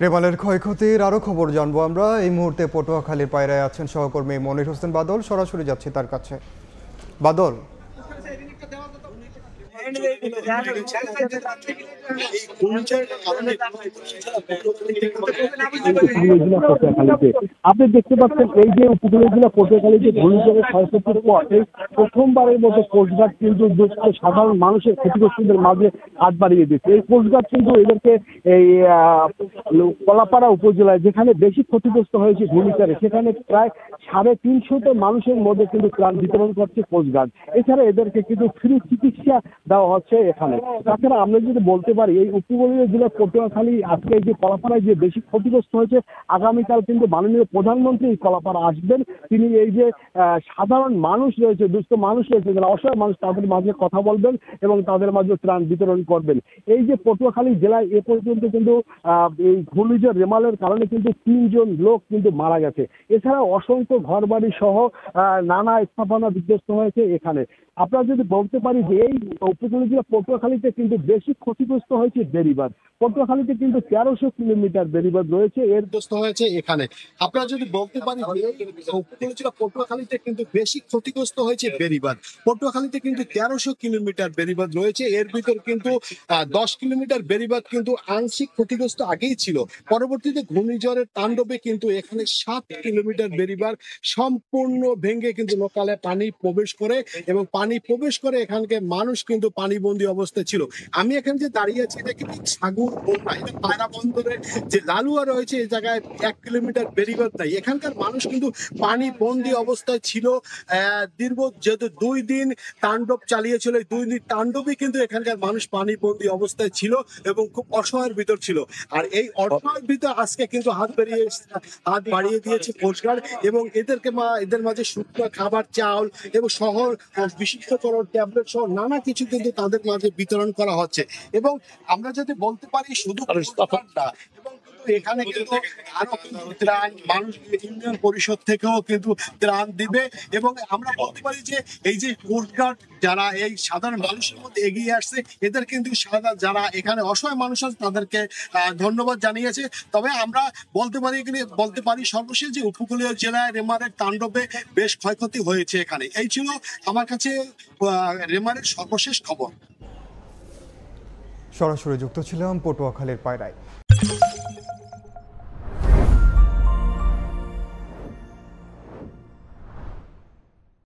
রেমালের ক্ষয়ক্ষতির আরও খবর জানবো আমরা। এই মুহূর্তে পটুয়াখালীর পায়রায় আছেন সহকর্মী মনির হোসেন বাদল, সরাসরি যাচ্ছি তার কাছে। বাদল, আপনি দেখতে পাচ্ছেন এই যে উপকূলীয় জেলা পটুয়াখালীতে ঘূর্ণিঝড়ের ক্ষয়ক্ষতির পর এই প্রথমবারের মতো কোস্টগার্ড কিন্তু সাধারণ মানুষের ক্ষতিগ্রস্তদের মাঝে হাত বাড়িয়ে দিচ্ছে। এই কোস্টগার্ড কিন্তু এদেরকে এই কলাপাড়া উপজেলায় যেখানে বেশি ক্ষতিগ্রস্ত হয়েছে ঘূর্ণিঝড়ে, সেখানে প্রায় 350 মানুষের মধ্যে কিন্তু ত্রাণ বিতরণ করছে কোস্টগার্ড। এছাড়া এদেরকে কিন্তু ফ্রি চিকিৎসা দেওয়া হচ্ছে এখানে। তাছাড়া আমরা যদি বলতে পারি এই উপকূলীয় জেলা পটুয়াখালী আজকে এই যে কলাপাড়ায় যে বেশি ক্ষতিগ্রস্ত হয়েছে, আগামীকাল কিন্তু মাননীয় প্রধানমন্ত্রী কলাপাড়া আসবেন। তিনি এই যে সাধারণ মানুষ রয়েছে, দুস্থ মানুষ রয়েছে, যারা অসহায় মানুষ, তাদের মাঝে কথা বলবেন এবং তাদের মাঝে ত্রাণ বিতরণ করবেন। এই যে পটুয়াখালী জেলায় এ পর্যন্ত কিন্তু এই ঘূর্ণিঝড় রেমালের কারণে কিন্তু 3 জন লোক কিন্তু মারা গেছে। এছাড়া অসংখ্য ঘরবাড়ি সহ নানা স্থাপনা বিধ্বস্ত হয়েছে এখানে। আপনারা যদি বলতে পারি যে এই উপকূলীয় জেলা পটুয়াখালীতে কিন্তু বেশি ক্ষতিগ্রস্ত হয়েছে বেড়িবাঁধ। পটুয়াখালীতে কিন্তু 1300 কিলোমিটার বেড়িবাঁধ রয়েছে, এর বিধ্বস্ত হয়েছে এখানে। আপনারা যদি বলতে পারি উপকূলীয় জেলা পটুয়াখালীতে কিন্তু বেশি ক্ষতিগ্রস্ত হয়েছে বেড়িবাঁধ। পটুয়াখালীতে কিন্তু 1300 কিলোমিটার বেড়িবাঁধ রয়েছে, এর ভিতর কিন্তু 10 কিলোমিটার বেড়িবাঁধ কিন্তু আংশিক ক্ষতিগ্রস্ত আগেই ছিল। পরবর্তীতে ঘূর্ণিঝড়ের তাণ্ডবে কিন্তু এখানে 7 কিলোমিটার বেড়িবাঁধ সম্পূর্ণ ভেঙে কিন্তু লোকালে পানি প্রবেশ করে, এবং পানি প্রবেশ করে এখানকার মানুষ কিন্তু পানিবন্দী অবস্থায় ছিল। আমি এখানে যে দাঁড়িয়ে আছি এটা কিন্তু সাগর বন্যা, এটা পায়রা বন্দরের যে লালুয়া রয়েছে এই জায়গায় 1 কিলোমিটার বেড়িবাঁধ নাই। এখানকার মানুষ কিন্তু পানি বন্দী অবস্থায় ছিল। দীর্ঘ যেহেতু 2 দিন তাণ্ডব চালিয়েছিল, এই 2 দিন তাণ্ডবই কিন্তু এখানকার মানুষ পানি বন্দী অবস্থায় ছিল এবং খুব অসহায়ের ভিতর ছিল। আর এই অসহায়ের ভিতর আজকে কিন্তু হাত বাড়িয়ে দিয়েছে কোস্টগার্ড, এবং এদের মাঝে শুকনো খাবার, চাউল এবং শহর বিশিষ্টকরণ ট্যাবলেট সহ নানা কিছু কিন্তু তাদের মাঝে বিতরণ করা হচ্ছে। এবং আমরা যদি বলতে পারি শুধু না, এখানে কিন্তু আরো কিন্তু ত্রাণ মানুষ ইউনিয়ন পরিষদ থেকেও কিন্তু ত্রাণ দিবে। এবং আমরা বলতে পারি যে এই যে কোস্টগার্ড যারা এই সাধারণ মানুষের মধ্যে এগিয়ে আসছে, এদের কিন্তু যারা এখানে অসহায় মানুষ আছে তাদেরকে ধন্যবাদ জানিয়েছে। তবে আমরা বলতে পারি সর্বশেষ যে উপকূলীয় জেলায় রেমারের তাণ্ডবে বেশ ক্ষয়ক্ষতি হয়েছে এখানে। এই ছিল আমার কাছে রেমারের সর্বশেষ খবর। সরাসরি যুক্ত ছিলাম পটুয়াখালীর পায়রায়।